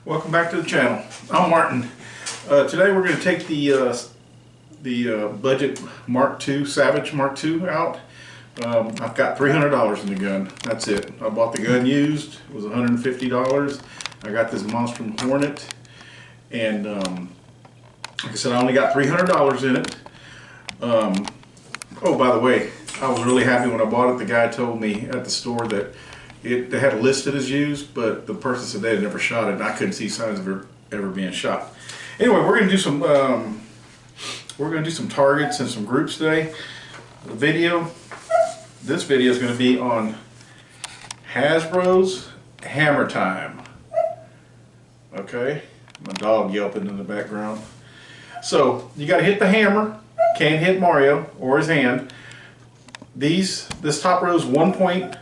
Welcome back to the channel. I'm Martin. Today we're going to take the budget Mark II, Savage Mark II out. I've got $300 in the gun. That's it. I bought the gun used. It was $150. I got this Monstrum Hornet, and like I said, I only got $300 in it. Oh, by the way, I was really happy when I bought it. The guy told me at the store that they had it listed as used, but the person said they had never shot it, and I couldn't see signs of it ever being shot. Anyway, we're going to do some targets and some groups today. This video is going to be on HAZZBRO'S Hammer Time. Okay, my dog yelping in the background. So you got to hit the hammer. Can't hit Mario or his hand. This top row is 1 point.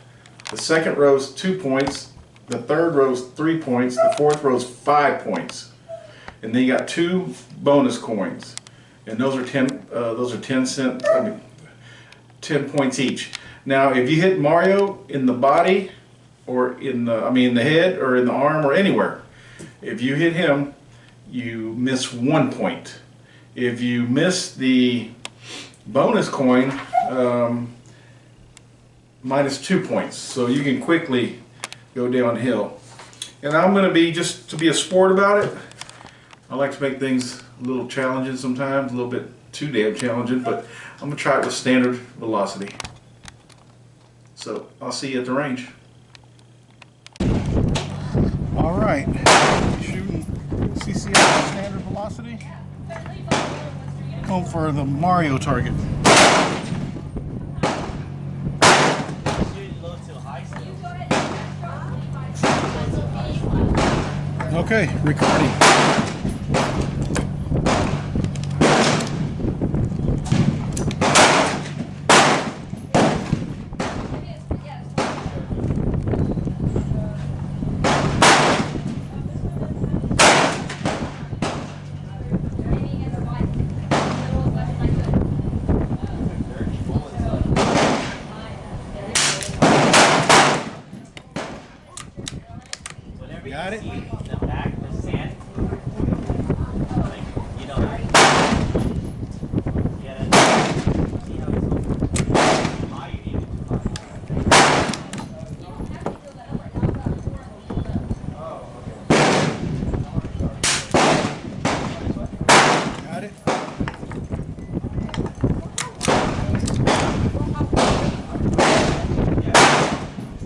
The second row is 2 points. The third row is 3 points. The fourth row is 5 points. And then you got 2 bonus coins, and those are 10 cents. 10 points each. Now, if you hit Mario in the body, or in the head, or in the arm, or anywhere, if you hit him, you miss 1 point. If you miss the bonus coin, minus 2 points. So you can quickly go downhill. And I'm going to be, just to be a sport about it, I like to make things a little challenging sometimes, a little bit too damn challenging, but I'm going to try it with standard velocity. So I'll see you at the range. Alright, shooting CCI at standard velocity. Going for the Mario target. Okay, recording. Got it?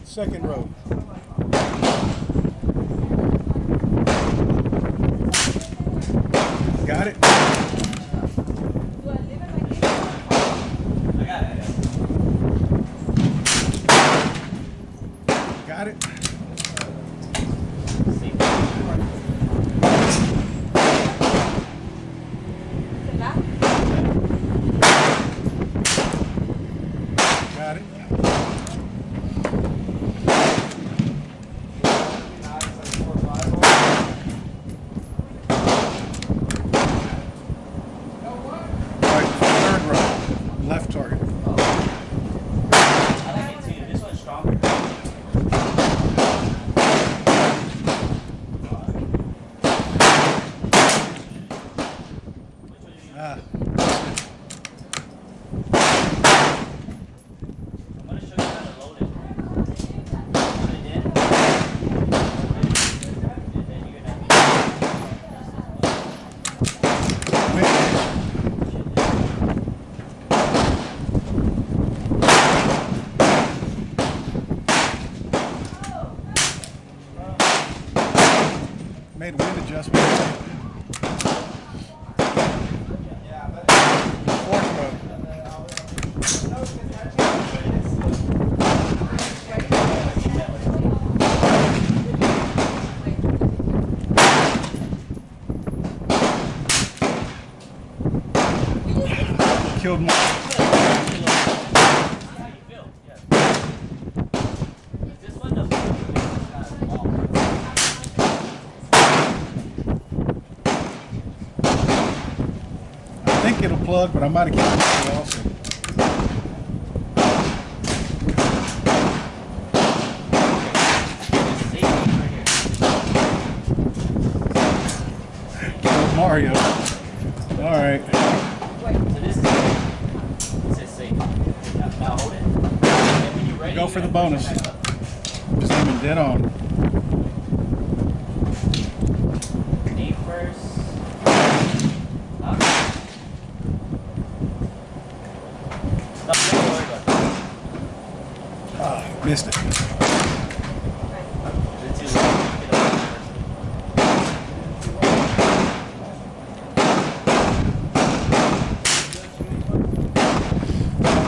Second row. Got it? Got it? Got it? Left target. This one's stronger. Ah. I'm going to show you how to load it. Put it in. And then you're going Made wind adjustment. Fourth row. Killed more. I think it'll plug, but I might have kept it also. Mario. Alright. So this is safe. Now hold it. And when you're ready, Go for the bonus. Just aiming dead on. Aim first. Up. Stop, don't worry about that. Ah, missed it. It's too low. Get up first.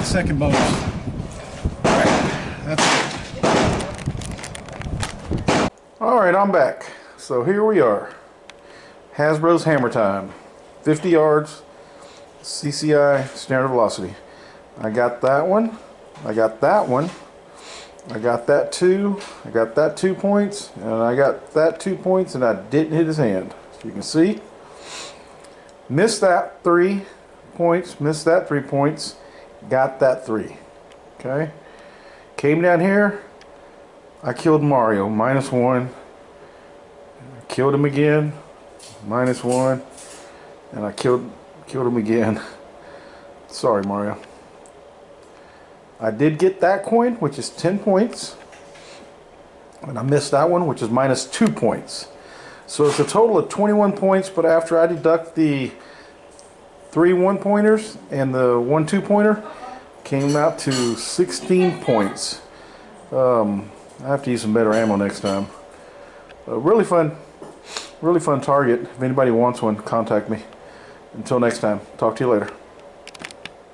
Second bonus. Alright, that's it. Alright, I'm back. So here we are. HAZZBRO'S hammer time. 50 yards, CCI, standard velocity. I got that one. I got that one. I got that 2. I got that 2 points. And I got that 2 points, and I didn't hit his hand. So you can see. Missed that 3 points. Missed that 3 points. Got that 3. Okay. Came down here. I killed Mario. -1. Killed him again. -1. And I killed him again. Sorry, Mario. I did get that coin, which is 10 points. And I missed that one, which is -2 points. So it's a total of 21 points, but after I deduct the 3 1-pointers and the 1 2-pointer, came out to 16 points. I have to use some better ammo next time. Really fun target. If anybody wants one, contact me. Until next time, talk to you later.